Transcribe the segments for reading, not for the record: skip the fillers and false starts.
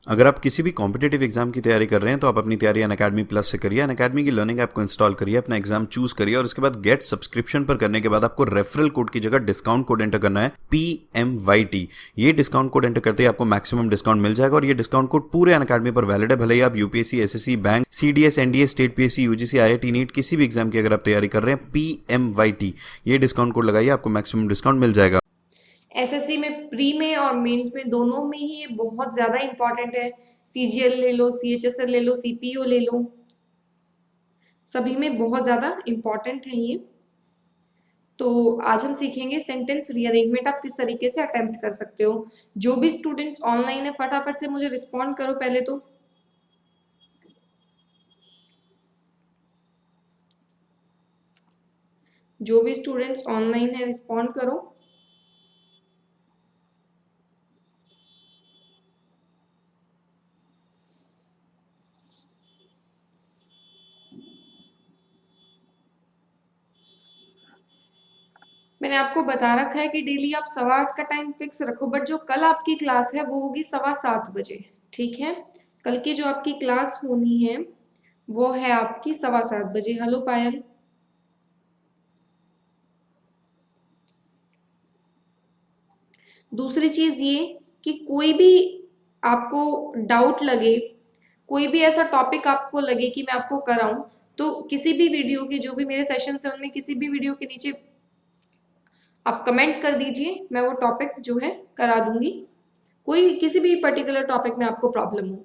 अगर आप किसी भी कॉम्पिटेटिव एग्जाम की तैयारी कर रहे हैं तो आप अपनी तैयारी अनअकैडमी प्लस से करिए। अनअकैडमी की लर्निंग ऐप को इंस्टॉल करिए, अपना एग्जाम चूज करिए और उसके बाद गेट सब्सक्रिप्शन पर करने के बाद आपको रेफरल कोड की जगह डिस्काउंट कोड एंटर करना है PMYT। ये डिस्काउंट कोड एंटर करते ही आपको मैक्सिमम डिस्काउंट मिल जाएगा और ये डिस्काउंट कोड पूरे अनअकैडमी पर वैलिड है। भले ही आप UPSC, SSC, bank, CDS, NDA, state PSC, UGC, IIT, NEET किसी भी एग्जाम की अगर आप तैयारी कर रहे हैं, PMYT ये डिस्काउंट कोड लगाइए, आपको मैक्सिमम डिस्काउंट मिल जाएगा। एसएससी में प्री में और मेंस में दोनों में ही ये बहुत ज़्यादा इंपॉर्टेंट है। सीजीएल ले लो, सीएचएसएल ले लो, सीपीओ ले लो, सभी में बहुत ज़्यादा इंपॉर्टेंट है ये। तो आज हम सीखेंगे सेंटेंस रीअरेंजमेंट आप किस तरीके से अटेम्प्ट कर सकते हो। जो भी स्टूडेंट्स ऑनलाइन है फटाफट से मुझे रिस्पॉन्ड करो पहले तो। जो भी स्टूडेंट्स ऑनलाइन है रिस्पॉन्ड करो। मैंने आपको बता रखा है कि डेली आप 8:15 का टाइम फिक्स रखो, बट जो कल आपकी क्लास है वो होगी 7:15 बजे। ठीक है, कल की जो आपकी क्लास होनी है वो है आपकी 7:15 बजे। हेलो पायल। दूसरी चीज ये कि कोई भी आपको डाउट लगे, कोई भी ऐसा टॉपिक आपको लगे कि मैं आपको कराऊं, तो किसी भी वीडियो के, जो भी मेरे सेशन है उनमें किसी भी वीडियो के नीचे आप कमेंट कर दीजिए, मैं वो टॉपिक जो है करा दूंगी। कोई किसी भी पर्टिकुलर टॉपिक में आपको प्रॉब्लम हो।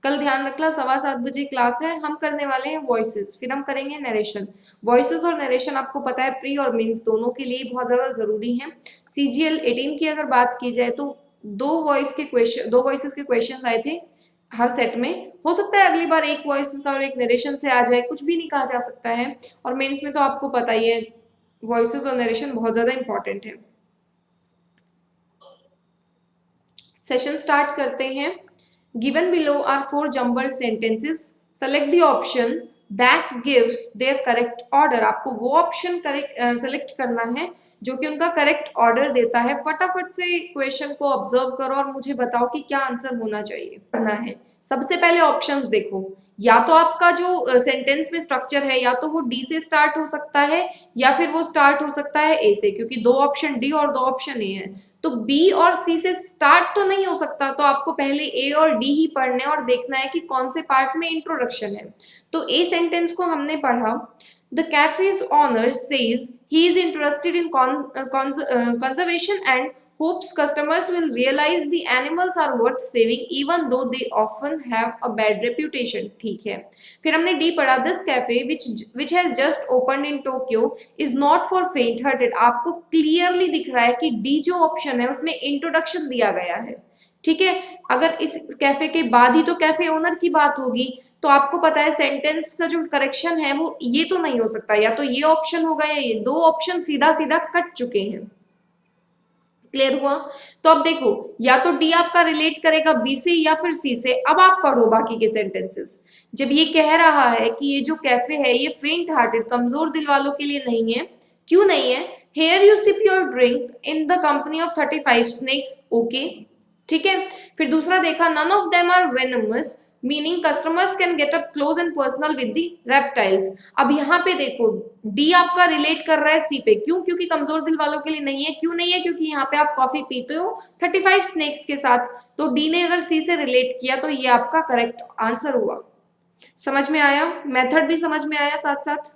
कल ध्यान रखना 7:15 बजे क्लास है। हम करने वाले हैं वॉइसेस, फिर हम करेंगे नरेशन। वॉइसेस और नरेशन आपको पता है प्री और मेंस दोनों के लिए बहुत ज़्यादा ज़रूरी है। CGL 18 की अगर बात की जाए तो दो वॉइसेस के क्वेश्चन आए थे हर सेट में। हो सकता है अगली बार एक वॉइस का और एक नरेशन से आ जाए, कुछ भी नहीं कहा जा सकता है। और मेंस में तो आपको पता ही है वॉइसेस और नरेशन बहुत ज़्यादा इंपॉर्टेंट है। सेशन स्टार्ट करते हैं। Given below are 4 jumbled sentences, select the option that gives their correct order. आपको वो ऑप्शन करेक्ट सेलेक्ट करना है जो कि उनका करेक्ट ऑर्डर देता है। फटाफट से क्वेश्चन को ऑब्जर्व करो और मुझे बताओ कि क्या आंसर होना चाहिए, करना है। सबसे पहले ऑप्शंस देखो, या तो आपका जो सेंटेंस में स्ट्रक्चर है या तो वो डी से स्टार्ट हो सकता है या फिर वो स्टार्ट हो सकता है ए से, क्योंकि दो ऑप्शन डी और दो ऑप्शन ए है। तो बी और सी से स्टार्ट तो नहीं हो सकता, तो आपको पहले ए और डी ही पढ़ने और देखना है कि कौन से पार्ट में इंट्रोडक्शन है। तो ए सेंटेंस को हमने पढ़ा, the cafe's owner says he is interested in conservation and hopes customers will realize the animals are worth saving even though they often have a bad reputation। ठीक है, फिर हमने डी पढ़ा, this cafe which has just opened in Tokyo is not for faint hearted। आपको clearly दिख रहा है कि डी जो ऑप्शन है उसमें इंट्रोडक्शन दिया गया है। ठीक है, अगर इस कैफे के बाद ही तो कैफे ओनर की बात होगी, तो आपको पता है सेंटेंस का जो करेक्शन है वो ये तो नहीं हो सकता, या तो ये ऑप्शन होगा या ये। दो ऑप्शन सीधा सीधा कट चुके हैं। क्लियर हुआ? तो अब देखो, या तो डी आपका रिलेट करेगा बी से या फिर सी से। अब आप पढ़ो बाकी के सेंटेंसेस। जब ये कह रहा है कि ये जो कैफे है ये फेंट हार्टेड, कमजोर दिल वालों के लिए नहीं है, क्यों नहीं है? Here you sip your drink in the company of 35 snakes. Okay, ठीक है। फिर दूसरा देखा, none of them are venomous, meaning customers can get up close and personal with the reptiles. अब यहाँ पे देखो, डी आपका रिलेट कर रहा है सी पे, क्यों? क्योंकि कमजोर दिल वालों के लिए नहीं है। क्यों नहीं है? क्योंकि यहाँ पे आप कॉफी पीते हो 35 स्नेक्स के साथ। तो डी ने अगर सी से रिलेट किया तो ये आपका करेक्ट आंसर हुआ। समझ में आया? मेथड भी समझ में आया साथ साथ?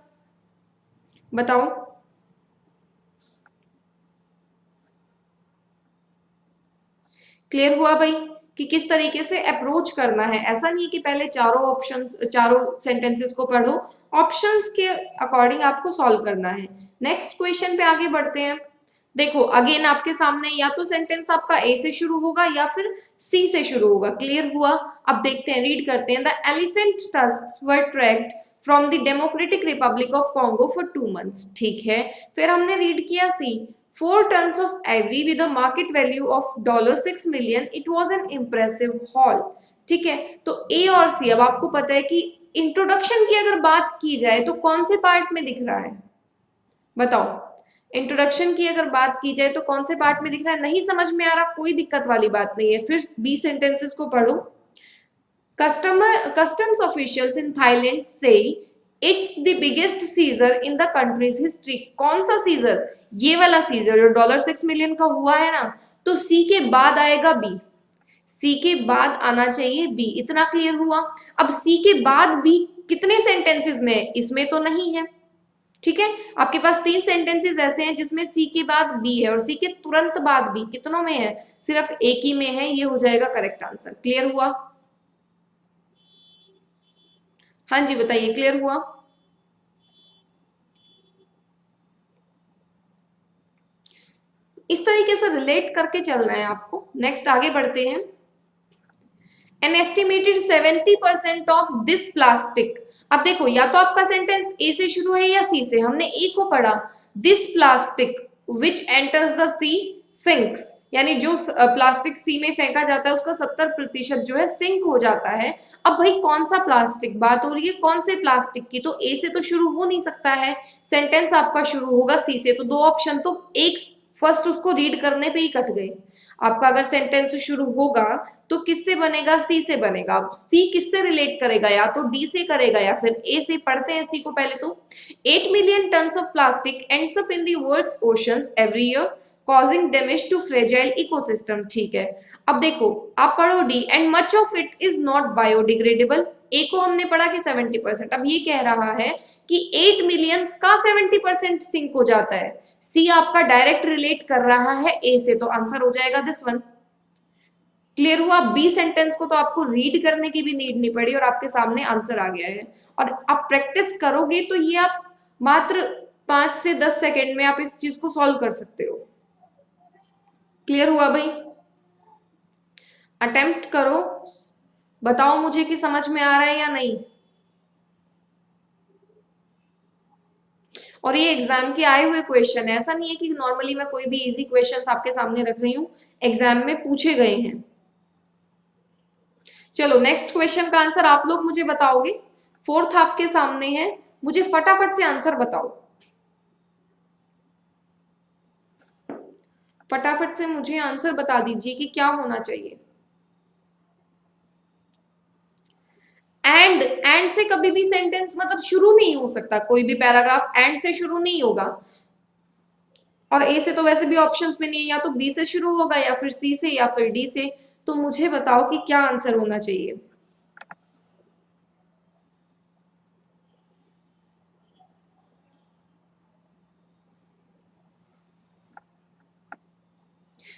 बताओ। क्लियर हुआ भाई कि किस तरीके से अप्रोच करना है? ऐसा नहीं कि पहले चारों सेंटेंसेस को पढ़ो, ऑप्शंस के अकॉर्डिंग आपको सॉल्व करना है। नेक्स्ट क्वेश्चन पे आगे बढ़ते हैं। देखो अगेन आपके सामने या तो सेंटेंस आपका ए से शुरू होगा या फिर सी से शुरू होगा। क्लियर हुआ? अब देखते हैं, रीड करते हैं। The elephant tusks were tracked from the democratic Republic of Congo for 2 months। ठीक है, फिर हमने रीड किया सी, 4 tons of ivory with a market value of $6 million, it was an impressive haul। ठीक है, तो ए और सी। अब आपको पता है कि इंट्रोडक्शन की अगर बात की जाए तो कौन से पार्ट में दिख रहा है? बताओ। इंट्रोडक्शन की अगर बात की जाए तो कौन से पार्ट में दिख रहा है? नहीं समझ में आ रहा, कोई दिक्कत वाली बात नहीं है, फिर बी सेंटेंसेस को पढ़ो। Customs officials in Thailand say it's the biggest seizure in the country's history. कौन सा सीजर? ये वाला सीजर जो $6 मिलियन का हुआ है ना, तो सी के बाद आएगा बी, सी के बाद आना चाहिए बी, इतना क्लियर हुआ। अब सी के बाद बी कितने सेंटेंसेस में, इसमें तो नहीं है, ठीक है। आपके पास 3 सेंटेंसेस ऐसे हैं जिसमें सी के बाद बी है और सी के तुरंत बाद बी, कितनों में है? सिर्फ एक ही में है, ये हो जाएगा करेक्ट आंसर। क्लियर हुआ? हाँ जी बताइए, क्लियर हुआ? इस तरीके से रिलेट करके चलना है आपको। नेक्स्ट आगे बढ़ते हैं। An estimated 70% of this plastic. अब देखो, या तो आपका सेंटेंस ए से शुरू है या सी से। हमने ए को पढ़ा, this plastic which enters the sea sinks, यानी जो प्लास्टिक सी में फेंका जाता है उसका 70% जो है सिंक हो जाता है। अब भाई कौन सा प्लास्टिक, बात हो रही है कौन से प्लास्टिक की, तो ए से तो शुरू हो नहीं सकता है, सेंटेंस आपका शुरू होगा सी से। तो दो ऑप्शन तो एक फर्स्ट उसको रीड करने पे ही कट गए। आपका अगर सेंटेंस शुरू होगा तो किससे बनेगा? सी से बनेगा। सी किससे रिलेट करेगा? या तो डी से करेगा या फिर ए से। पढ़ते हैं सी को पहले तो। 8 million tons of plastic ends up in the world's oceans every year causing damage to fragile ecosystem. ठीक है, अब देखो आप पढ़ो D, and much of it is not biodegradable. A को हमने पढ़ा कि 70%, अब ये कह रहा है कि 8 मिलियंस का 70% सिंक हो जाता है। सी आपका डायरेक्ट रिलेट कर रहा है ए से, तो आंसर हो जाएगा दिस वन। क्लियर हुआ? बी सेंटेंस को तो आपको रीड करने की भी नीड नहीं पड़ी और आपके सामने आंसर आ गया है। और आप प्रैक्टिस करोगे तो ये आप मात्र 5 से 10 सेकेंड में आप इस चीज को सॉल्व कर सकते हो। क्लियर हुआ भाई? अटेम्प्ट करो, बताओ मुझे कि समझ में आ रहा है या नहीं। और ये एग्जाम के आए हुए क्वेश्चन है, ऐसा नहीं है कि नॉर्मली मैं कोई भी इजी क्वेश्चंस आपके सामने रख रही हूँ, एग्जाम में पूछे गए हैं। चलो नेक्स्ट क्वेश्चन का आंसर आप लोग मुझे बताओगे। 4th आपके सामने है, मुझे फटाफट से आंसर बताओ, फटाफट से मुझे आंसर बता दीजिए कि क्या होना चाहिए। एंड से कभी भी सेंटेंस मतलब शुरू नहीं हो सकता, कोई भी पैराग्राफ एंड से शुरू नहीं होगा। और ए से तो वैसे भी ऑप्शंस में नहीं है, या तो बी से शुरू होगा या फिर सी से या फिर डी से। तो मुझे बताओ कि क्या आंसर होना चाहिए।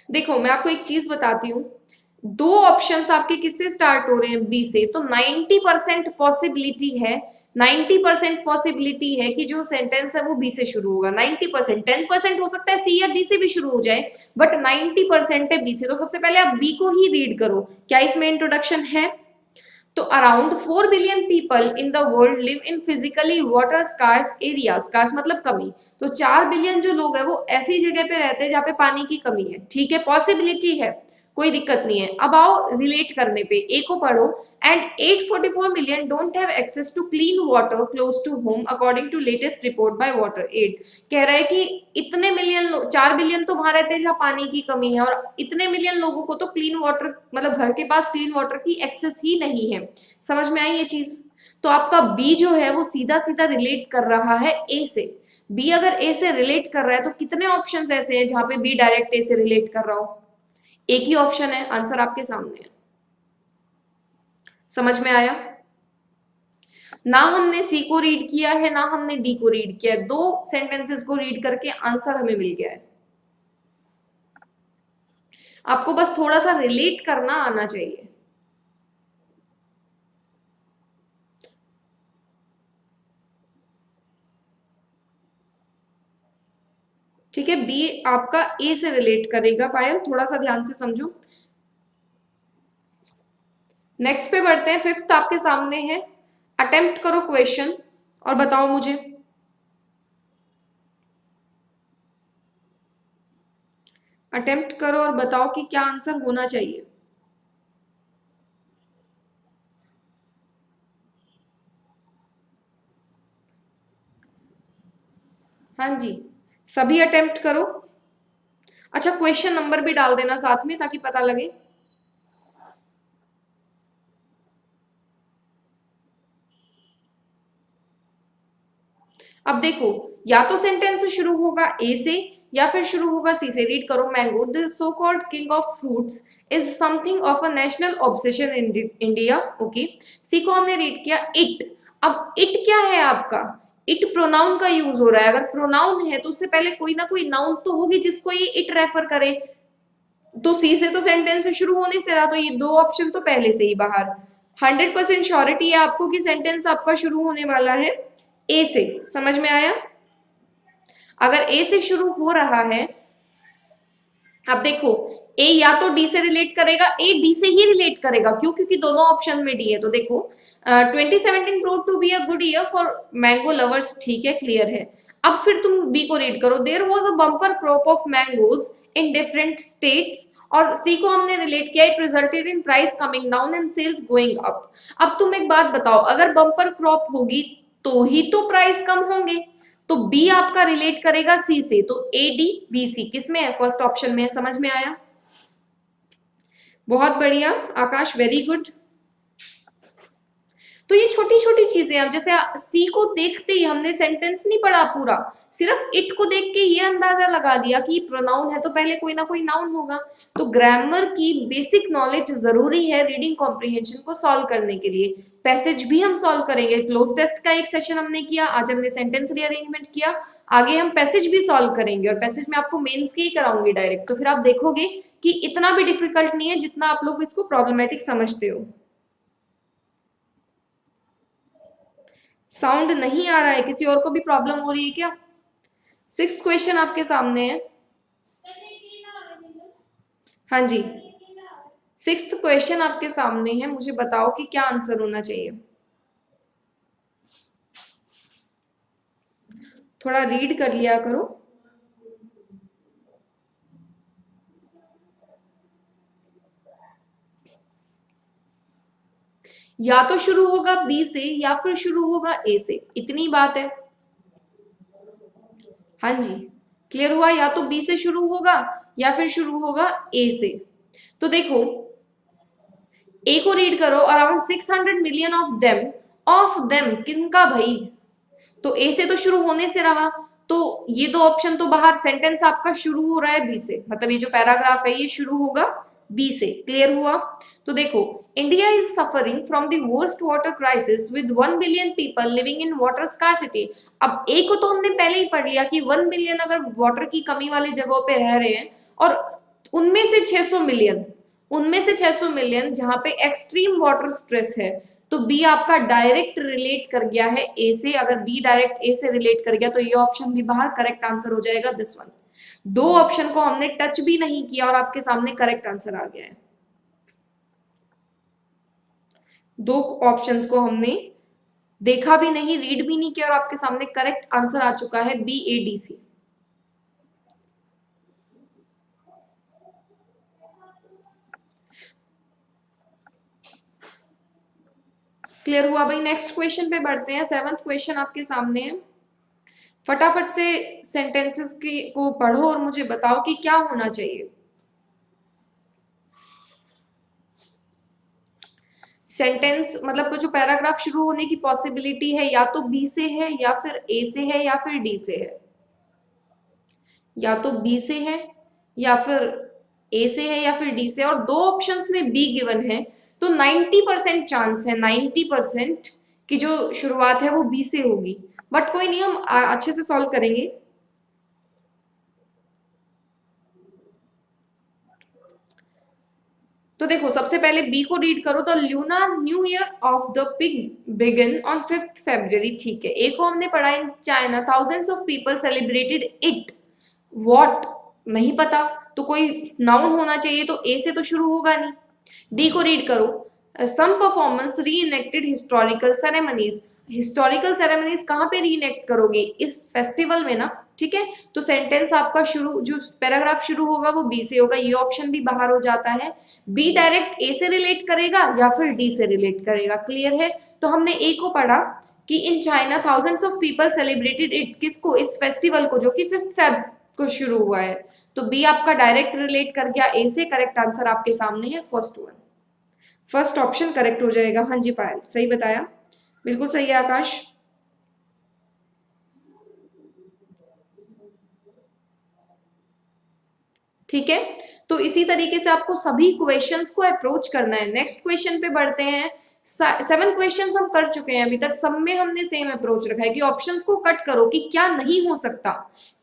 देखो मैं आपको एक चीज बताती हूँ, दो ऑप्शंस आपके किससे स्टार्ट हो रहे हैं? बी से। तो 90% पॉसिबिलिटी है, 90% पॉसिबिलिटी है कि जो सेंटेंस है वो बी से शुरू होगा। 90%, 10% हो सकता है सी या डी से भी शुरू हो जाए, बट 90% है बी से। तो सबसे पहले आप बी को ही रीड करो। क्या इसमें इंट्रोडक्शन है? तो around 4 billion people in the world live in physically water scarce area. Scarce मतलब कमी। तो 4 बिलियन जो लोग हैं वो ऐसी जगह पे रहते हैं जहाँ पे पानी की कमी है। ठीक है, पॉसिबिलिटी है, कोई दिक्कत नहीं है। अब आओ रिलेट करने पे, ए को पढ़ो। And 844 million don't have access to clean water close to home according to latest report by WaterAid. कह रहा है कि इतने मिलियन, 4 बिलियन तो वहां रहते हैं जहाँ पानी की कमी है, और इतने मिलियन लोगों को तो क्लीन वाटर मतलब घर के पास क्लीन वाटर की एक्सेस ही नहीं है। समझ में आई ये चीज? तो आपका बी जो है वो सीधा सीधा रिलेट कर रहा है ए से। बी अगर ए से रिलेट कर रहा है तो कितने ऑप्शंस ऐसे हैं जहां पे बी डायरेक्ट ए से रिलेट कर रहा हो? एक ही ऑप्शन है, आंसर आपके सामने है। समझ में आया? ना हमने सी को रीड किया है ना हमने डी को रीड किया है, दो सेंटेंसेस को रीड करके आंसर हमें मिल गया है। आपको बस थोड़ा सा रिलेट करना आना चाहिए। ठीक है, बी आपका ए से रिलेट करेगा। पायल थोड़ा सा ध्यान से समझो। नेक्स्ट पे बढ़ते हैं। 5th आपके सामने है, अटेम्प्ट करो क्वेश्चन और बताओ मुझे। अटेम्प्ट करो और बताओ कि क्या आंसर होना चाहिए। हाँ जी, सभी अटेम्प्ट करो। अच्छा, क्वेश्चन नंबर भी डाल देना साथ में ताकि पता लगे। अब देखो, या तो सेंटेंस शुरू होगा ए से या फिर शुरू होगा सी से। रीड करो, mango the so called king of fruits is something of a national obsession in India. Okay, C को हमने रीड किया इट। अब इट क्या है आपका, इट प्रोनाउन का यूज हो रहा है। अगर प्रोनाउन है तो उससे पहले कोई ना कोई नाउन तो होगी जिसको ये इट रेफर करे। तो सी से तो सेंटेंस शुरू होने से रहा, तो ये दो ऑप्शन तो पहले से ही बाहर। 100% श्योरिटी है आपको कि सेंटेंस आपका शुरू होने वाला है ए से। समझ में आया? अगर ए से शुरू हो रहा है, अब देखो, ए या तो डी से रिलेट करेगा, ए डी से ही रिलेट करेगा। क्यों? क्योंकि दोनों ऑप्शन में डी है। तो देखो 2017 prove to be a good year for mango lovers, ठीक है, क्लियर है। अब फिर तुम बी को रीड करो, there was a bumper crop of mangoes in different states. और सी को हमने रिलेट किया, it resulted in price coming down and sales going up. अब तुम एक बात बताओ, अगर बम्पर क्रॉप होगी तो ही तो प्राइस कम होंगे। तो बी आपका रिलेट करेगा सी से, तो ए डी बी सी किस में है? फर्स्ट ऑप्शन में है। समझ में आया? बहुत बढ़िया आकाश, वेरी गुड। तो ये छोटी छोटी चीजें, अब जैसे सी को देखते ही हमने सेंटेंस नहीं पढ़ा पूरा, सिर्फ इट को देख के ये अंदाजा लगा दिया कि प्रोनाउन है तो पहले कोई ना कोई नाउन होगा। तो ग्रामर की बेसिक नॉलेज जरूरी है रीडिंग कॉम्प्रिहेंशन को सॉल्व करने के लिए। पैसेज भी हम सॉल्व करेंगे, क्लोज टेस्ट का एक सेशन हमने किया, आज हमने सेंटेंस रीअरेंजमेंट किया, आगे हम पैसेज भी सॉल्व करेंगे। और पैसेज में आपको मेंस के ही कराऊंगी डायरेक्ट, तो फिर आप देखोगे कि इतना भी डिफिकल्ट नहीं है जितना आप लोग इसको प्रॉब्लमेटिक समझते हो। साउंड नहीं आ रहा है, किसी और को भी प्रॉब्लम हो रही है क्या? 6th क्वेश्चन आपके सामने है। हाँ जी, 6th क्वेश्चन आपके सामने है, मुझे बताओ कि क्या आंसर होना चाहिए। थोड़ा रीड कर लिया करो। या तो शुरू होगा बी से या फिर शुरू होगा ए से, इतनी बात है। हाँ जी, क्लियर हुआ? या तो बी से शुरू होगा या फिर शुरू होगा ए से। तो देखो, ए को रीड करो, अराउंड 600 मिलियन ऑफ देम किनका भाई? तो ए से तो शुरू होने से रहा, तो ये दो ऑप्शन तो बाहर। सेंटेंस आपका शुरू हो रहा है बी से, मतलब ये जो पैराग्राफ है ये शुरू होगा बी से। क्लियर हुआ? तो देखो, India is suffering from the worst water crisis with 1 billion people living in water scarcity. अब ए को तो हमने पहले ही पढ़ लिया कि 1 बिलियन अगर वाटर की कमी वाली जगहों पे रह रहे हैं, और उनमें से 600 मिलियन जहां पे एक्सट्रीम वाटर स्ट्रेस है। तो बी आपका डायरेक्ट रिलेट कर गया है ए से। अगर बी डायरेक्ट ए से रिलेट कर गया तो ये ऑप्शन भी बाहर, करेक्ट आंसर हो जाएगा दिस वन। दो ऑप्शन को हमने टच भी नहीं किया और आपके सामने करेक्ट आंसर आ गया है। दो ऑप्शंस को हमने देखा भी नहीं, रीड भी नहीं किया और आपके सामने करेक्ट आंसर आ चुका है B A D C. Clear हुआ भाई? नेक्स्ट क्वेश्चन पे बढ़ते हैं। 7th क्वेश्चन आपके सामने है। फटाफट से सेंटेंसेस को पढ़ो और मुझे बताओ कि क्या होना चाहिए। सेंटेंस मतलब जो पैराग्राफ शुरू होने की पॉसिबिलिटी है या तो बी से है या फिर ए से है या फिर डी से है। या तो बी से है या फिर ए से है या फिर डी से, और दो ऑप्शंस में बी गिवन है। तो 90% चांस है, 90% की जो शुरुआत है वो बी से होगी। बट कोई नहीं, हम अच्छे से सॉल्व करेंगे। तो देखो, सबसे पहले बी को रीड करो, तो lunar new year of the pig begin on 5th February, ठीक है। ए को हमने पढ़ा, in China thousands of people celebrated it what, नहीं पता, तो कोई नाउन होना चाहिए, तो ए से तो शुरू होगा नहीं। डी को रीड करो, सम परफॉर्मेंस री enacted historical ceremonies. Historical ceremonies कहाँ पे री इनेक्ट करोगे? इस फेस्टिवल में ना, ठीक है। तो सेंटेंस आपका शुरू, जो पैराग्राफ शुरू होगा वो बी से होगा, ये ऑप्शन भी बाहर हो जाता है। बी डायरेक्ट ए से रिलेट करेगा या फिर डी से रिलेट करेगा, क्लियर है? तो हमने ए को पढ़ा कि इन China thousands of people celebrated it, किसको? इस फेस्टिवल को, जो कि 5th Feb को शुरू हुआ है। तो बी आपका डायरेक्ट रिलेट कर गया ए से, करेक्ट आंसर आपके सामने है first one, first option correct हो जाएगा। हाँ जी पायल, सही बताया, बिल्कुल सही है आकाश। ठीक है, तो इसी तरीके से आपको सभी क्वेश्चंस को अप्रोच करना है। नेक्स्ट क्वेश्चन पे बढ़ते हैं। 7 क्वेश्चंस हम कर चुके हैं अभी तक, सब में हमने सेम अप्रोच रखा है कि ऑप्शंस को कट करो कि क्या नहीं हो सकता,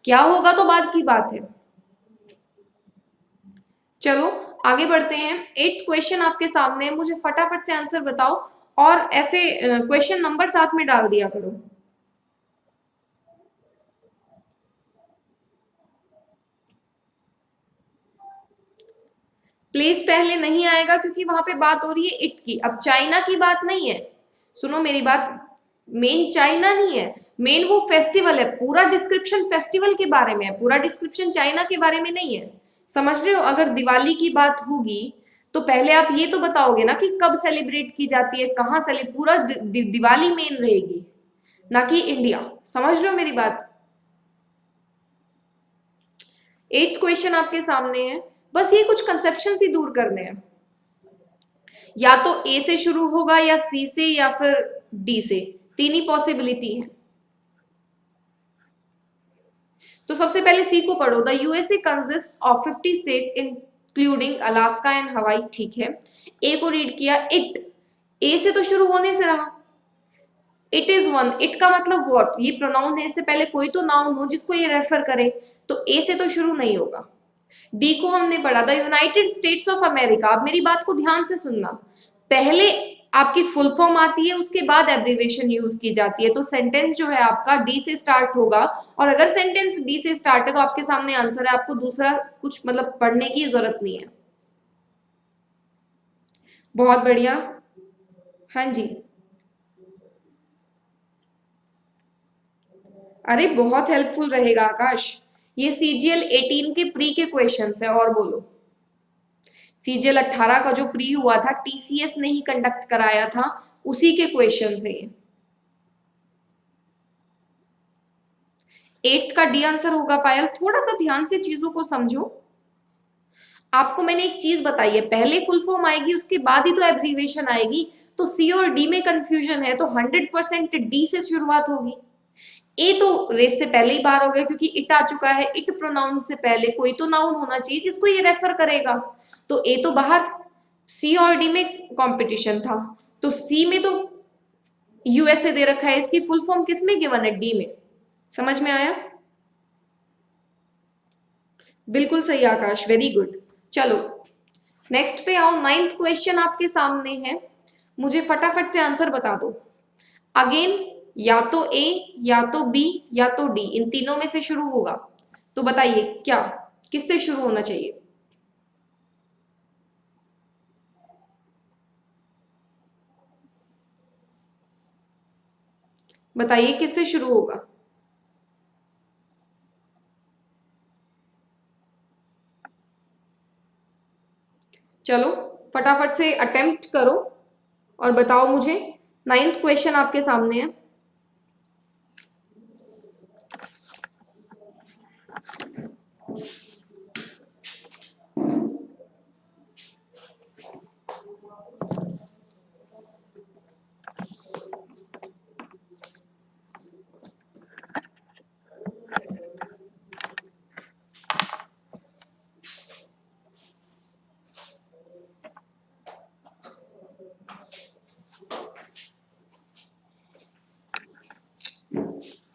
क्या होगा तो बाद की बात है। चलो आगे बढ़ते हैं। 8th क्वेश्चन आपके सामने है, मुझे फटाफट से आंसर बताओ और ऐसे क्वेश्चन नंबर साथ में डाल दिया करो। प्लेस पहले नहीं आएगा क्योंकि वहां पे बात हो रही है इट की। अब चाइना की बात नहीं है, सुनो मेरी बात, मेन चाइना नहीं है, मेन वो फेस्टिवल है। पूरा डिस्क्रिप्शन फेस्टिवल के बारे में है, पूरा डिस्क्रिप्शन चाइना के बारे में नहीं है, समझ रहे हो। अगर दिवाली की बात होगी तो पहले आप ये तो बताओगे ना कि कब सेलिब्रेट की जाती है, कहाँ पूरा दिवाली मेन रहेगी, ना कि इंडिया। समझ रहे हो मेरी बात। 8th क्वेश्चन आपके सामने है, बस ये कुछ कंसेप्शन ही दूर करने हैं। या तो ए से शुरू होगा या सी से या फिर डी से, तीन ही पॉसिबिलिटी है। तो सबसे पहले सी को पढ़ो। The USA consist of 50 states including Alaska and हवाई, ठीक है। ए को रीड किया, इट, ए से तो शुरू होने से रहा। इट इज वन, इट का मतलब व्हाट, ये प्रोनाउन है, इससे पहले कोई तो नाउन हो जिसको ये रेफर करे, तो ए से तो शुरू नहीं होगा। डी को हमने पढ़ा, the United states of America. अब मेरी बात को ध्यान से सुनना, पहले आपकी फुल फॉर्म आती है, उसके बाद एब्रीविएशन यूज की जाती है। तो सेंटेंस जो है आपका डी से स्टार्ट होगा, और अगर सेंटेंस डी से स्टार्ट है तो आपके सामने आंसर है, आपको दूसरा कुछ मतलब पढ़ने की जरूरत नहीं है। बहुत बढ़िया, हाँ जी, अरे बहुत हेल्पफुल रहेगा आकाश। ये सीजीएल 18 के प्री के क्वेश्चंस है। और बोलो, सीजीएल 18 का जो प्री हुआ था, टीसीएस ने ही कंडक्ट कराया था, उसी के क्वेश्चंस है ये। 8th का डी आंसर होगा पायल। थोड़ा सा ध्यान से चीजों को समझो। आपको मैंने एक चीज बताई है, पहले फुल फॉर्म आएगी उसके बाद ही तो एब्रीविएशन आएगी। तो सी और डी में कंफ्यूजन है, तो 100% डी से शुरुआत होगी। ए तो रेस से पहले ही बाहर हो गया क्योंकि इट आ चुका है। इट प्रोनाउन से पहले कोई तो नाउन होना चाहिए जिसको ये रेफर करेगा, तो ए तो बाहर। सी और डी में कंपटीशन था, तो सी में तो यूएसए दे रखा है, इसकी फुल फॉर्म किस में गिवन है, डी में। समझ में आया, बिल्कुल सही आकाश, वेरी गुड। चलो नेक्स्ट पे आओ। 9th क्वेश्चन आपके सामने है, मुझे फटाफट से आंसर बता दो। अगेन या तो ए या तो बी या तो डी, इन तीनों में से शुरू होगा। तो बताइए क्या, किससे शुरू होना चाहिए। बताइए किससे शुरू होगा। चलो फटाफट से अटेम्प्ट करो और बताओ मुझे। 9th क्वेश्चन आपके सामने है।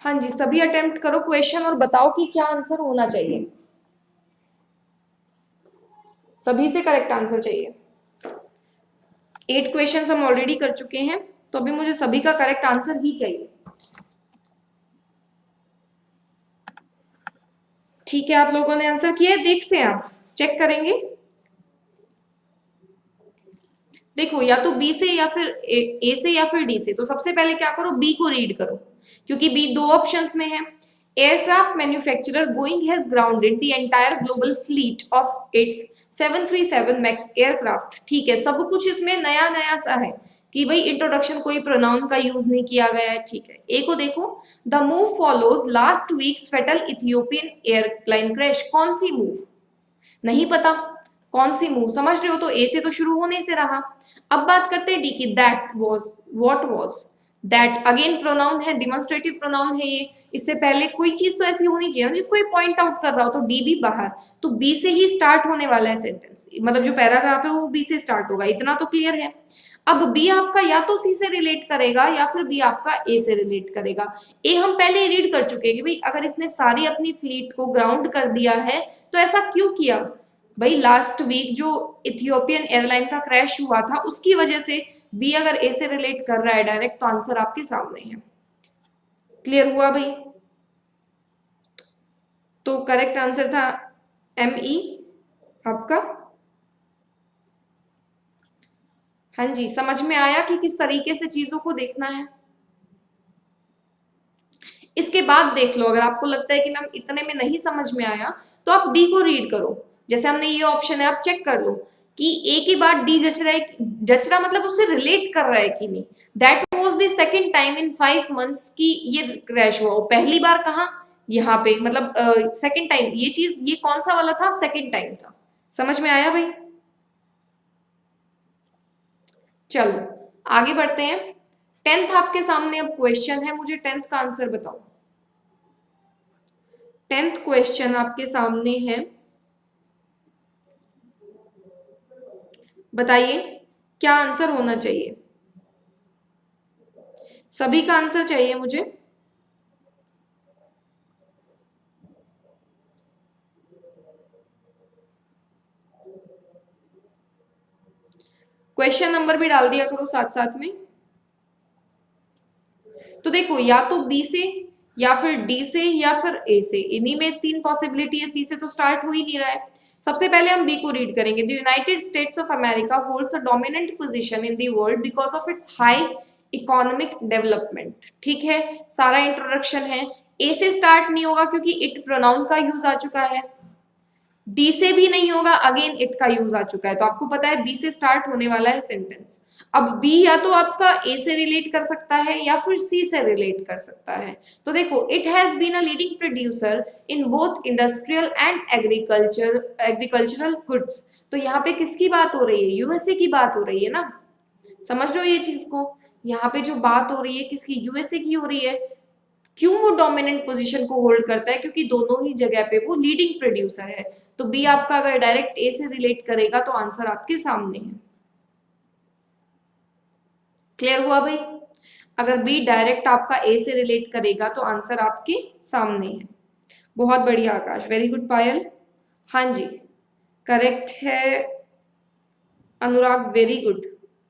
हाँ जी, सभी अटेम्प्ट करो क्वेश्चन और बताओ कि क्या आंसर होना चाहिए। सभी से करेक्ट आंसर चाहिए। 8 क्वेश्चन हम ऑलरेडी कर चुके हैं, तो अभी मुझे सभी का करेक्ट आंसर ही चाहिए। ठीक है, आप लोगों ने आंसर किया है, देखते हैं, आप चेक करेंगे। देखो या तो बी से या फिर ए से या फिर डी से। तो सबसे पहले क्या करो, बी को रीड करो, क्योंकि बी दो ऑप्शंस में है। Aircraft manufacturer Boeing has grounded the entire global fleet of its 737 max aircraft. ठीक है, सब कुछ इसमें नया नया सा है कि भाई इंट्रोडक्शन, कोई प्रोनाउन का यूज नहीं किया गया है। ठीक है, ए को देखो, the move follows last week's fatal Ethiopian airline crash. कौन सी मूव, नहीं पता कौन सी मूव, समझ रहे हो। तो ए से तो शुरू होने से रहा। अब बात करते हैं डी की, that was, what was. That again pronoun है, डिमॉन्स्ट्रेटिव प्रोनाउन है ये, इससे पहले कोई चीज तो ऐसी होनी चाहिए ना जिसको ये पॉइंट आउट कर रहा हो, तो डी भी बाहर, तो बी से ही स्टार्ट होने वाला है सेंटेंस, मतलब जो पैराग्राफ है वो बी से स्टार्ट होगा, इतना तो क्लियर है। अब बी आपका या तो सी से रिलेट करेगा या फिर बी आपका ए से रिलेट करेगा। ए हम पहले रीड कर चुके हैं कि भाई अगर इसने सारी अपनी फ्लीट को ग्राउंड कर दिया है तो ऐसा क्यों किया, भाई लास्ट वीक जो इथियोपियन एयरलाइन का क्रैश हुआ था उसकी वजह से। बी अगर ए से रिलेट कर रहा है डायरेक्ट तो आंसर आपके सामने है। क्लियर हुआ भाई? तो करेक्ट आंसर था एम ई आपका। हाँ जी, समझ में आया कि किस तरीके से चीजों को देखना है। इसके बाद देख लो, अगर आपको लगता है कि मैम इतने में नहीं समझ में आया तो आप डी को रीड करो। जैसे हमने ये ऑप्शन है, आप चेक कर लो कि ए के बाद डी जच रहा है, जच रहा मतलब उससे रिलेट कर रहा है कि नहीं। That was the second time in 5 months की ये क्रैश हुआ। पहली बार कहाँ, यहाँ पे, मतलब सेकंड टाइम ये चीज, ये कौन सा वाला था, सेकंड टाइम था। समझ में आया भाई? चलो आगे बढ़ते हैं। 10th आपके सामने अब क्वेश्चन है, मुझे 10th का आंसर बताओ। 10th क्वेश्चन आपके सामने है, बताइए क्या आंसर होना चाहिए। सभी का आंसर चाहिए मुझे। क्वेश्चन नंबर भी डाल दिया करो साथ साथ में। तो देखो, या तो बी से या फिर डी से या फिर ए से, इन्हीं में 3 पॉसिबिलिटी है। सी से तो स्टार्ट हो ही नहीं रहा है। सबसे पहले हम बी को रीड करेंगे। The United states of America holds a dominant position in the world because of its high economic development. ठीक है, सारा इंट्रोडक्शन है। ए से स्टार्ट नहीं होगा क्योंकि इट प्रोनाउन का यूज आ चुका है। डी से भी नहीं होगा, अगेन इट का यूज आ चुका है। तो आपको पता है बी से स्टार्ट होने वाला है सेंटेंस। अब बी या तो आपका ए से रिलेट कर सकता है या फिर सी से रिलेट कर सकता है। तो देखो, it has been a leading producer in both industrial and agricultural goods. तो यहाँ पे किसकी बात हो रही है, यूएसए की बात हो रही है ना। समझ लो ये चीज को, यहाँ पे जो बात हो रही है किसकी, यूएसए की हो रही है। क्यों वो डोमिनेंट पोजीशन को होल्ड करता है, क्योंकि दोनों ही जगह पे वो लीडिंग प्रोड्यूसर है। तो बी आपका अगर डायरेक्ट ए से रिलेट करेगा तो आंसर आपके सामने है। क्लियर हुआ भाई? अगर बी डायरेक्ट आपका ए से रिलेट करेगा तो आंसर आपके सामने है। बहुत बढ़िया आकाश, वेरी गुड पायल। हाँ जी करेक्ट है अनुराग, वेरी गुड।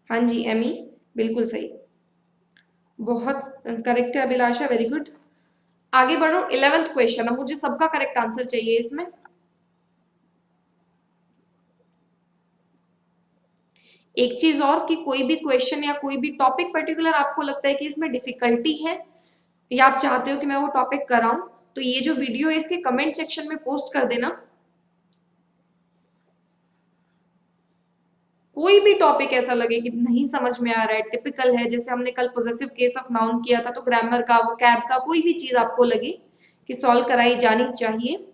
हाँ जी एमी बिल्कुल सही, बहुत करेक्ट है अभिलाषा, वेरी गुड। आगे बढ़ो, 11th क्वेश्चन। अब मुझे सबका करेक्ट आंसर चाहिए इसमें। एक चीज और कि कोई भी क्वेश्चन या कोई भी टॉपिक पर्टिकुलर आपको लगता है कि इसमें डिफिकल्टी है या आप चाहते हो कि मैं वो टॉपिक कराऊं, तो ये जो वीडियो है इसके कमेंट सेक्शन में पोस्ट कर देना। कोई भी टॉपिक ऐसा लगे कि नहीं समझ में आ रहा है, टिपिकल है, जैसे हमने कल पोजेसिव केस ऑफ नाउन किया था, तो ग्रामर का, वो कैब का, कोई भी चीज आपको लगे कि सॉल्व कराई जानी चाहिए।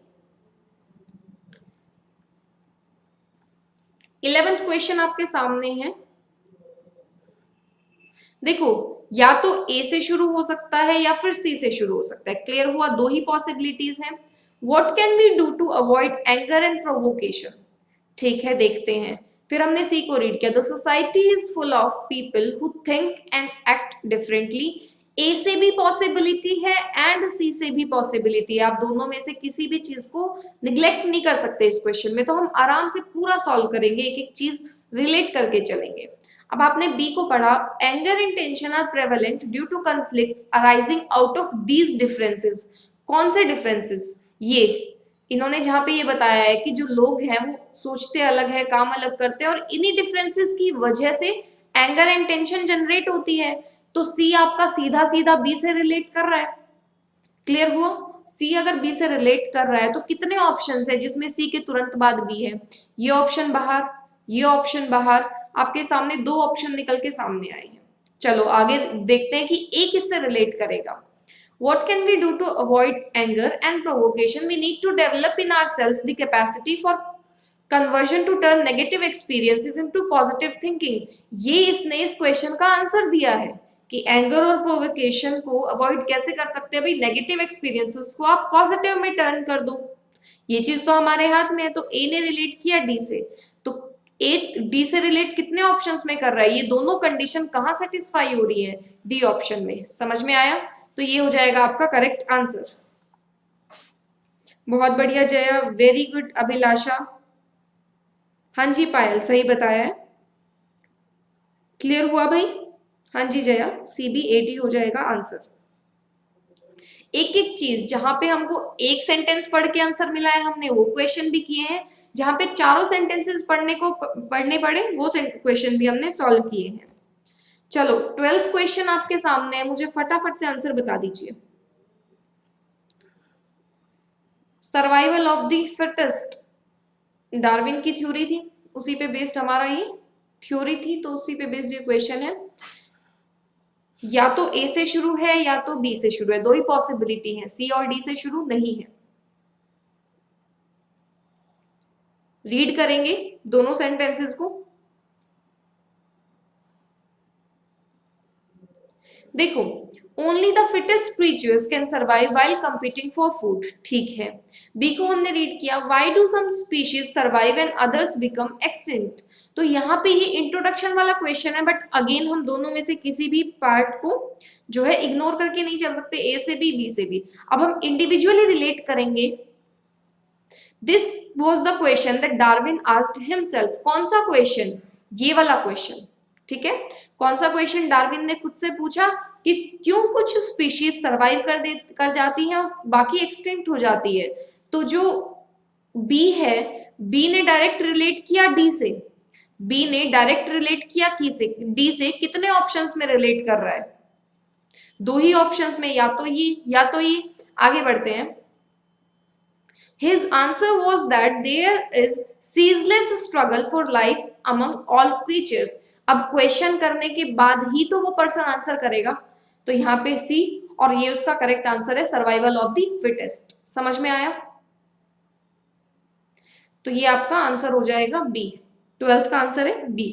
11th क्वेश्चन आपके सामने है। देखो, या तो ए से शुरू हो सकता है या फिर सी से शुरू हो सकता है। क्लियर हुआ? दो ही पॉसिबिलिटीज हैं। What can we do to avoid anger and provocation? ठीक है, देखते हैं। फिर हमने सी को रीड किया। The society is full of people who think and act differently. A से भी पॉसिबिलिटी है एंड सी से भी पॉसिबिलिटी है। आप दोनों में से किसी भी चीज को निग्लेक्ट नहीं कर सकते इस क्वेश्चन में। तो हम आराम से पूरा सॉल्व करेंगे, एक एक चीज रिलेट करके चलेंगे। अब आपने बी को पढ़ा, anger and tension are prevalent due to conflicts arising out of these differences. कौन से डिफरेंसेस? ये इन्होंने जहां पे ये बताया है कि जो लोग हैं वो सोचते अलग है, काम अलग करते हैं, और इन्हीं डिफरेंसेस की वजह से एंगर एंड टेंशन जनरेट होती है। तो सी आपका सीधा सीधा बी से रिलेट कर रहा है। क्लियर हुआ? सी अगर बी से रिलेट कर रहा है तो कितने ऑप्शंस है जिसमें सी के तुरंत बाद बी है? ये ऑप्शन बाहर, ये ऑप्शन बाहर, आपके सामने दो ऑप्शन निकल के सामने आए हैं। चलो आगे देखते हैं कि ए किससे रिलेट करेगा। What can we do to avoid anger and provocation? We need to develop in ourselves the capacity for conversion to turn negative experiences into positive thinking. ये इसने इस क्वेश्चन का आंसर दिया है। कि एंगर और प्रोवोकेशन को अवॉइड कैसे कर सकते हैं भाई, नेगेटिव एक्सपीरियंसेस को आप पॉजिटिव में टर्न कर दो। ये चीज तो हमारे हाथ में है। तो ए ने रिलेट किया डी से, तो ए डी से रिलेट कितने ऑप्शंस में कर रहा है, ये दोनों कंडीशन कहाँ सेटिस्फाई हो रही है, डी ऑप्शन में। समझ में आया? तो ये हो जाएगा आपका करेक्ट आंसर। बहुत बढ़िया जया, वेरी गुड अभिलाषा। हाँ जी पायल, सही बताया है। क्लियर हुआ भाई? हाँ जी Jaya, C B A D हो जाएगा आंसर। एक एक चीज, जहां पे हमको एक सेंटेंस पढ़ के आंसर मिला है हमने वो क्वेश्चन भी किए हैं, जहां पे चारों सेंटेंसेस पढ़ने पड़े वो क्वेश्चन भी हमने सॉल्व किए हैं। चलो 12th क्वेश्चन आपके सामने है, मुझे फटाफट से आंसर बता दीजिए। Survival of the fittest Darwin की थ्योरी थी, उसी पे बेस्ड हमारा ये थ्योरी थी, तो उसी पे बेस्ड ये क्वेश्चन है। या तो ए से शुरू है या तो बी से शुरू है, दो ही पॉसिबिलिटी है, सी और डी से शुरू नहीं है। रीड करेंगे दोनों सेंटेंसेस को। देखो, only the fittest creatures can survive while competing for food, ठीक है। बी को हमने रीड किया, why do some species survive and others become extinct. तो यहाँ पे ये इंट्रोडक्शन वाला क्वेश्चन है, बट अगेन हम दोनों में से किसी भी पार्ट को जो है इग्नोर करके नहीं चल सकते, ए से बी से बी। अब हम इंडिविजुअली रिलेट करेंगे। This was the question that Darwin asked himself. कौन सा क्वेश्चन? ये वाला क्वेश्चन, ठीक है। कौन सा क्वेश्चन डार्विन ने खुद से पूछा कि क्यों कुछ स्पीशीज सर्वाइव कर जाती हैं और बाकी एक्सटिंक्ट हो जाती है। तो जो बी है, बी ने डायरेक्ट रिलेट किया डी से, बी ने डायरेक्ट रिलेट किया की से, डी से। कितने ऑप्शंस में रिलेट कर रहा है? दो ही ऑप्शंस में, या तो ये या तो ये। आगे बढ़ते हैं। His answer was that there is ceaseless struggle for life among all creatures. अब क्वेश्चन करने के बाद ही तो वो पर्सन आंसर करेगा, तो यहाँ पे सी, और ये उसका करेक्ट आंसर है, सर्वाइवल ऑफ द फिटेस्ट। समझ में आया? तो ये आपका आंसर हो जाएगा बी। 12th का आंसर है बी,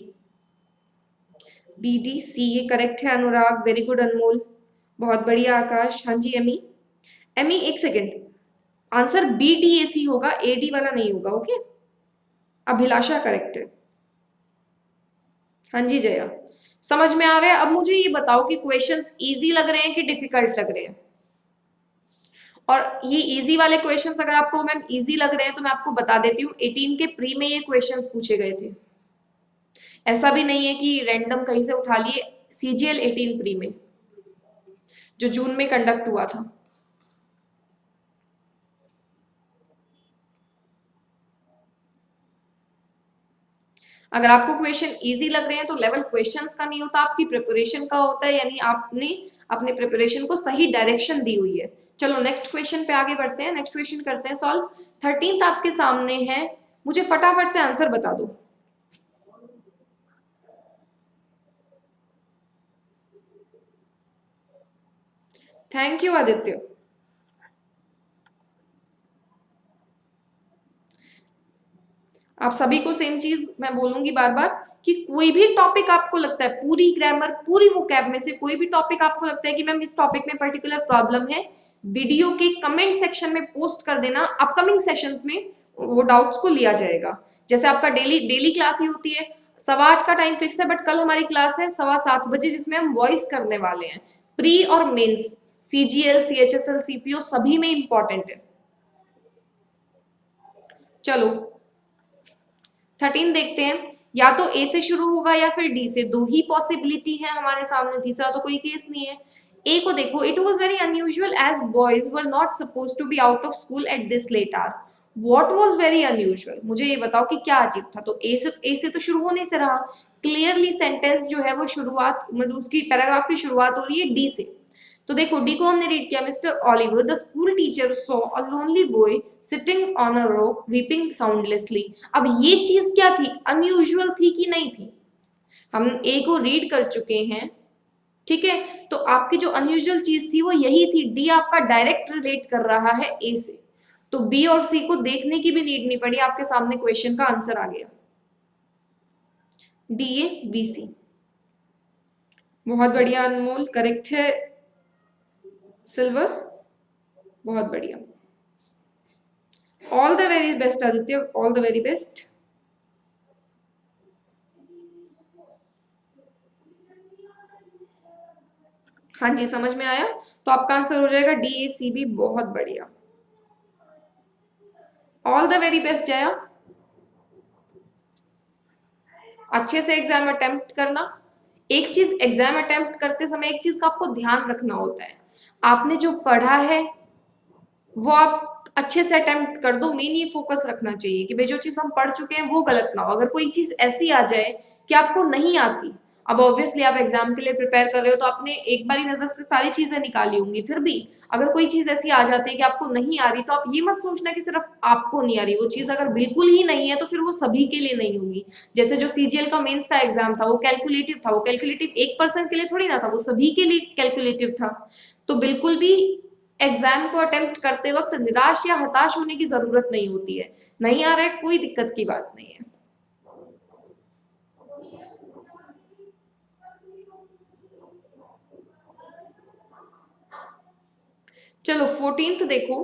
बी डी सी, ये करेक्ट है। अनुराग, वेरी गुड। अनमोल, बहुत बढ़िया। आकाश, हाँ जी। एमी, एमी एक second, answer B D A C होगा, ए डी वाला नहीं होगा, ओके। अभिलाषा करेक्ट है। हाँ जी जया, समझ में आ रहा है? अब मुझे ये बताओ कि क्वेश्चंस इजी लग रहे हैं कि डिफिकल्ट लग रहे हैं? और ये इजी वाले क्वेश्चंस अगर आपको मैम इजी लग रहे हैं तो मैं आपको बता देती हूँ, 18 के प्री में ये क्वेश्चंस पूछे गए थे। ऐसा भी नहीं है कि रैंडम कहीं से उठा लिए, सीजीएल 18 प्री में जो जून में कंडक्ट हुआ था। अगर आपको क्वेश्चन इजी लग रहे हैं तो लेवल क्वेश्चंस का नहीं होता, आपकी प्रिपरेशन का होता है, यानी आपने अपने प्रिपरेशन को सही डायरेक्शन दी हुई है। चलो नेक्स्ट क्वेश्चन पे आगे बढ़ते हैं, नेक्स्ट क्वेश्चन करते हैं सॉल्व। 13th आपके सामने है, मुझे फटाफट से आंसर बता दो। Thank you Aditya. आप सभी को सेम चीज मैं बोलूंगी बार बार कि कोई भी टॉपिक आपको लगता है, पूरी ग्रामर पूरी वो कैब में से कोई भी टॉपिक आपको लगता है कि मैम इस टॉपिक में पर्टिकुलर प्रॉब्लम है, वीडियो के कमेंट सेक्शन में पोस्ट कर देना। अपकमिंग सेशंस में वो डाउट्स को लिया जाएगा। जैसे आपका डेली क्लास ही होती है, 8:15 का टाइम फिक्स है, बट कल हमारी क्लास है 7:15 बजे, जिसमें हम वॉइस करने वाले हैं। प्री और मेंस, सीजीएल, सीएचएसएल, सीपीओ सभी में इंपॉर्टेंट है। चलो 13 देखते हैं। या तो ए से शुरू होगा या फिर डी से, दो ही पॉसिबिलिटी है हमारे सामने, तीसरा तो कोई केस नहीं है। ए को देखो, it was very unusual as boys were not suppose to be out of school at this late hour. What was very unusual, मुझे ये बताओ कि क्या अजीब था। तो ए से तो शुरू होने से रहा, क्लियरली सेंटेंस जो है वो शुरुआत, मतलब उसकी पैराग्राफ की शुरुआत हो रही है डी से। तो देखो डी को हमने रीड किया, mister Oliver the school teacher saw a lonely boy sitting on a rock weeping soundlessly. अब ये चीज क्या थी, अनयूजुअल थी कि नहीं थी? हम ए को रीड कर चुके हैं, ठीक है। तो आपकी जो अनयूजुअल चीज थी वो यही थी। डी आपका डायरेक्ट रिलेट कर रहा है ए से, तो बी और सी को देखने की भी नीड नहीं पड़ी, आपके सामने क्वेश्चन का आंसर आ गया, डी ए बी सी। बहुत बढ़िया अनमोल, करेक्ट है। सिल्वर, बहुत बढ़िया। All the very best Aditya, all the very best. हाँ जी, समझ में आया। तो आपका आंसर हो जाएगा DACB, बहुत बढ़िया। All the very best Jaya, अच्छे से एग्जाम अटेम्प्ट करना। एक चीज एग्जाम अटेम्प्ट करते समय एक चीज का आपको ध्यान रखना होता है, आपने जो पढ़ा है वो आप अच्छे से अटेम्प्ट कर दो। मेन ये फोकस रखना चाहिए कि भाई जो चीज हम पढ़ चुके हैं वो गलत ना हो। अगर कोई चीज ऐसी आ जाए कि आपको नहीं आती, अब ऑब्वियसली आप एग्जाम के लिए प्रिपेयर कर रहे हो तो आपने एक बारी नजर से सारी चीजें निकाली होंगी, फिर भी अगर कोई चीज ऐसी आ जाती है कि आपको नहीं आ रही, तो आप ये मत सोचना कि सिर्फ आपको नहीं आ रही। वो चीज अगर बिल्कुल ही नहीं है तो फिर वो सभी के लिए नहीं होगी। जैसे जो CGL का मेंस का एग्जाम था वो कैलकुलेटिव था, वो कैलकुलेटिव एक पर्सन के लिए थोड़ी ना था, वो सभी के लिए कैलकुलेटिव था। तो बिल्कुल भी एग्जाम को अटेम्प्ट करते वक्त निराश या हताश होने की जरूरत नहीं होती है। नहीं आ रहा है, कोई दिक्कत की बात नहीं है। चलो 14th देखो।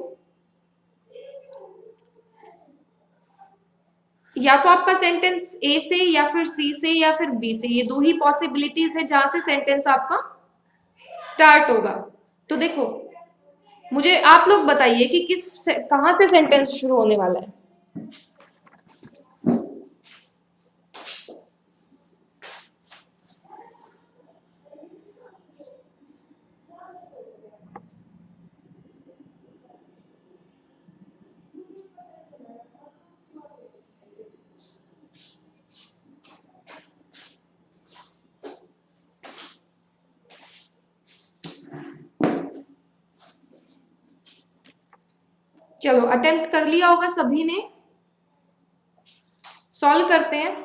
या तो आपका सेंटेंस ए से या फिर सी से या फिर बी से, ये दो ही पॉसिबिलिटीज है जहां से सेंटेंस आपका स्टार्ट होगा। तो देखो, मुझे आप लोग बताइए कि कहां से सेंटेंस शुरू होने वाला है। चलो अटेम्प्ट कर लिया होगा सभी ने, सॉल्व करते हैं।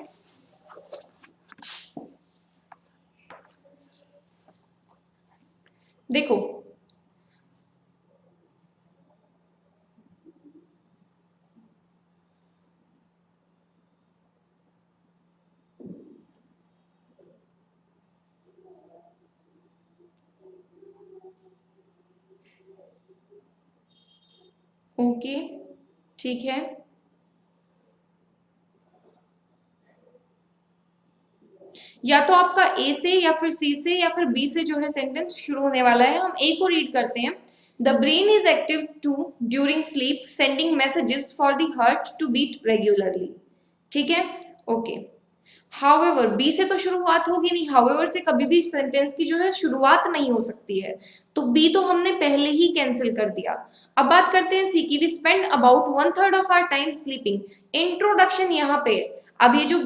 देखो, ओके, ठीक है। या तो आपका ए से या फिर सी से या फिर बी से जो है सेंटेंस शुरू होने वाला है। हम ए को रीड करते हैं। The brain is active too during sleep, sending messages for the heart to beat regularly. ठीक है, ओके। हाउएवर, बी से तो शुरुआत होगी नहीं, हाउएवर से कभी भी सेंटेंस की जो है शुरुआत नहीं हो सकती है, तो बी तो हमने पहले ही कैंसिल कर दिया। अब बात करते हैं सी की। We spend about 1/3 of our time sleeping. Introduction यहाँ पे, अब ये जो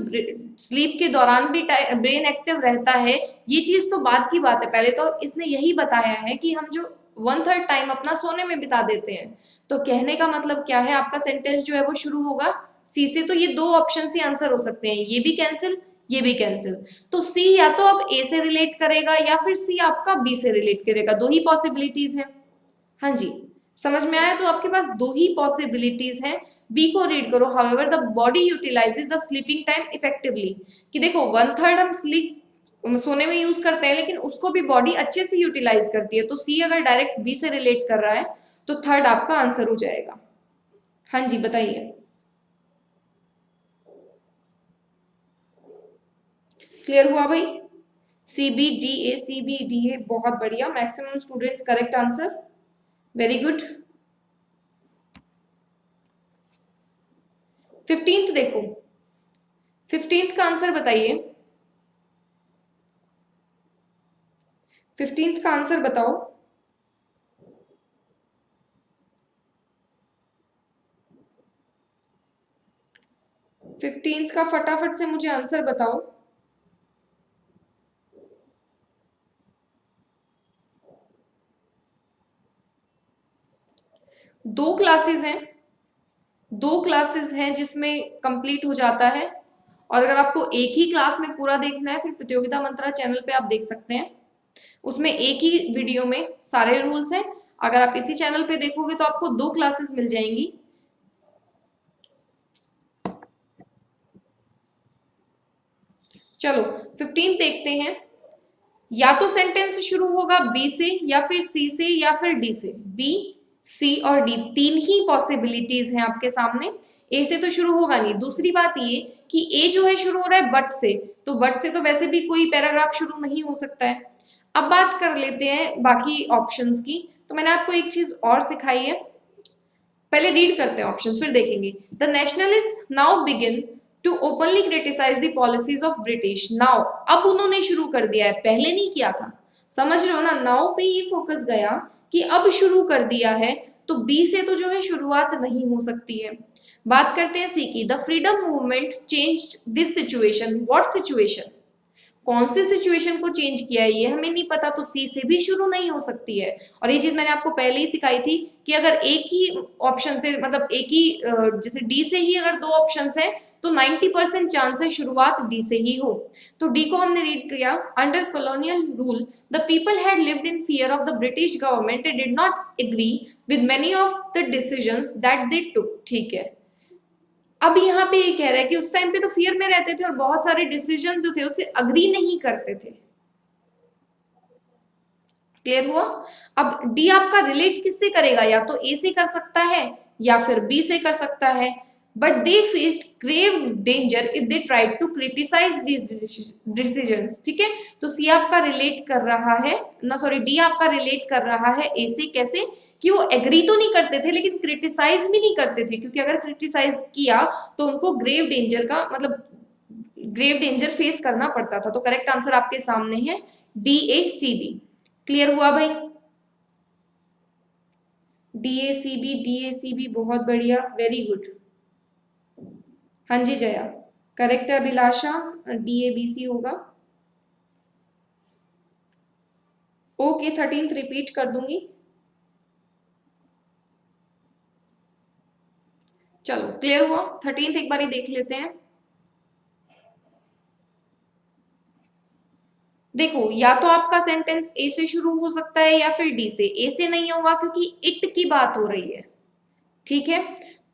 स्लीप के दौरान भी ब्रेन एक्टिव रहता है, ये चीज तो बात की बात है। पहले तो इसने यही बताया है कि हम जो 1/3 टाइम अपना सोने में बिता देते हैं। तो कहने का मतलब क्या है, आपका सेंटेंस जो है वो शुरू होगा सी से। तो ये दो ऑप्शन से आंसर हो सकते हैं, ये भी कैंसिल, ये भी कैंसिल। तो सी या तो अब ए से रिलेट करेगा या फिर सी आपका बी से रिलेट करेगा, दो ही पॉसिबिलिटीज हैं। हाँ जी, समझ में आया। तो आपके पास दो ही पॉसिबिलिटीज हैं। बी को रीड करो। However the body utilises the sleeping time effectively, कि देखो 1/3 हम स्लीप सोने में यूज करते हैं, लेकिन उसको भी बॉडी अच्छे से यूटिलाइज करती है। तो सी अगर डायरेक्ट बी से रिलेट कर रहा है तो थर्ड आपका आंसर हो जाएगा। हाँ जी, बताइए। क्लियर हुआ भाई? CBDA बहुत बढ़िया, maximum students correct answer, very good. 15th देखो, 15th का आंसर बताइए। 15th का आंसर बताओ। 15th का फटाफट से मुझे आंसर बताओ। दो क्लासेस हैं, दो क्लासेस हैं जिसमें कंप्लीट हो जाता है। और अगर आपको एक ही क्लास में पूरा देखना है, फिर प्रतियोगिता मंत्रा चैनल पे आप देख सकते हैं, उसमें एक ही वीडियो में सारे रूल्स हैं। अगर आप इसी चैनल पे देखोगे तो आपको दो क्लासेस मिल जाएंगी। चलो 15 देखते हैं। या तो सेंटेंस शुरू होगा बी से या फिर सी से या फिर डी से। बी, सी और डी तीन ही पॉसिबिलिटीज हैं आपके सामने। ए से तो शुरू होगा नहीं। दूसरी बात ये कि ए जो है शुरू हो रहा है बट से, तो बट से तो वैसे भी कोई पैराग्राफ शुरू नहीं हो सकता है। अब बात कर लेते हैं बाकी ऑप्शंस की। तो मैंने आपको एक चीज और सिखाई है, पहले रीड करते हैं ऑप्शंस फिर देखेंगे। The nationalist now begin to openly criticise the policies of British. Now, अब उन्होंने शुरू कर दिया है, पहले नहीं किया था। समझ रहे हो ना, नाउ पे ही फोकस गया कि अब शुरू कर दिया है, तो बी से तो जो है शुरुआत नहीं हो सकती है। बात करते हैं सी की। The freedom movement changed this situation. What situation, कौन सी सिचुएशन को चेंज किया है ये हमें नहीं पता, तो सी से भी शुरू नहीं हो सकती है। और ये चीज मैंने आपको पहले ही सिखाई थी कि अगर एक ही ऑप्शन से, मतलब एक ही जैसे डी से ही अगर दो ऑप्शंस हैं तो 90% चांस है शुरुआत डी से ही हो। तो डी को हमने रीड किया। Under colonial rule the people had lived in fear of the British government and did not agree with many of the decisions that they took. ठीक है, अब यहाँ पे ये कह रहा है कि उस टाइम पे तो फियर में रहते थे और बहुत सारे डिसीजन जो थे उससे अग्री नहीं करते थे। क्लियर हुआ। अब डी आपका रिलेट किससे करेगा, या तो ए से कर सकता है या फिर बी से कर सकता है। But they faced grave danger if they tried to criticise these decisions. ठीक है, तो सी आपका रिलेट कर रहा है ना, सॉरी डी आपका रिलेट कर रहा है ए से। कैसे कि वो एग्री तो नहीं करते थे लेकिन क्रिटिसाइज भी नहीं करते थे, क्योंकि अगर क्रिटिसाइज किया तो उनको ग्रेव डेंजर का मतलब ग्रेव डेंजर फेस करना पड़ता था। तो करेक्ट आंसर आपके सामने है D A C B. Clear हुआ भाई। डी ए सी बी, बहुत बढ़िया, वेरी गुड। हाँ जी जया, करेक्ट है अभिलाषा, डी ए बी सी होगा। ओके, 13th रिपीट कर दूंगी। चलो क्लियर हुआ। 13th एक बार देख लेते हैं। देखो, या तो आपका सेंटेंस ए से शुरू हो सकता है या फिर डी से। ए से नहीं होगा क्योंकि इट की बात हो रही है। ठीक है,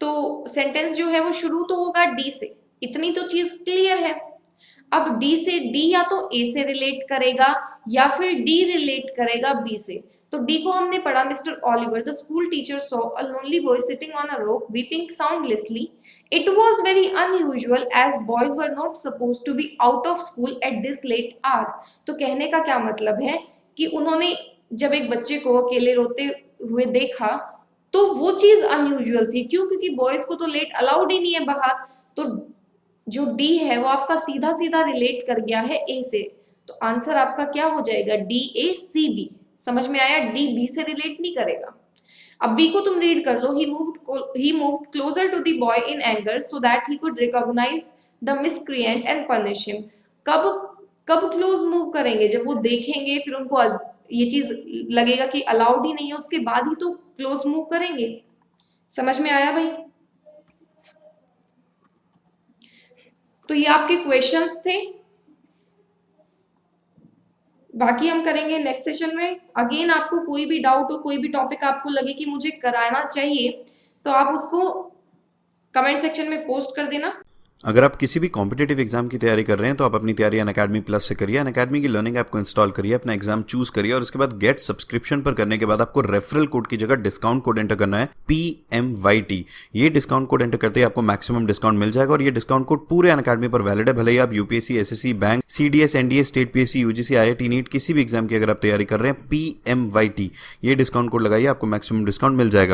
तो सेंटेंस जो है वो शुरू तो होगा डी से, इतनी तो चीज क्लियर है। अब डी से डी या तो ए से रिलेट करेगा या फिर डी रिलेट करेगा बी से। तो डी को हमने पढ़ा, mister Oliver the school teacher saw a lonely boy sitting on a rock weeping soundlessly. It was very unusual as boys were not supposed to be out of school at this late hour. तो कहने का क्या मतलब है कि उन्होंने जब एक बच्चे को अकेले रोते हुए देखा तो वो चीज अनयूजुअल थी। क्यों? क्योंकि बॉयज को तो लेट अलाउड ही नहीं है बाहर। तो जो डी है वो आपका सीधा सीधा रिलेट कर गया है ए से। तो आंसर आपका क्या हो जाएगा, डी ए सी बी। समझ में आया, डी बी से रिलेट नहीं करेगा। अब बी को तुम रीड कर लो। He moved closer to the boy in anger so that he could recognise the miscreant and punish him. कब कब क्लोज मूव करेंगे, जब वो देखेंगे, फिर उनको ये चीज लगेगा कि अलाउड ही नहीं है, उसके बाद ही तो क्लोज मूव करेंगे। समझ में आया भाई। तो ये आपके क्वेश्चंस थे, बाकी हम करेंगे नेक्स्ट सेशन में। अगेन आपको कोई भी डाउट हो, कोई भी टॉपिक आपको लगे कि मुझे कराना चाहिए, तो आप उसको कमेंट सेक्शन में पोस्ट कर देना। अगर आप किसी भी कॉम्पिटेटिव एग्जाम की तैयारी कर रहे हैं तो आप अपनी तैयारी अनअकैडमी प्लस से करिए। अनअकैडमी की लर्निंग ऐप को इंस्टॉल करिए, अपना एग्जाम चूज करिए और उसके बाद गेट सब्सक्रिप्शन पर करने के बाद आपको रेफरल कोड की जगह डिस्काउंट कोड एंटर करना है PMYT। ये डिस्काउंट कोड एंटर करते ही आपको मैक्सिमम डिस्काउंट मिल जाएगा और ये डिस्काउंट कोड पूरे अनअकैडमी पर वैलिड है। भले ही आप UPSC, SSC, bank, CDS, NDA, state PSC, UGC, IIT, NEET किसी भी एग्जाम की अगर आप तैयारी कर रहे हैं, PMYT ये डिस्काउंट कोड लगाइए, आपको मैक्सिमम डिस्काउंट मिल जाएगा।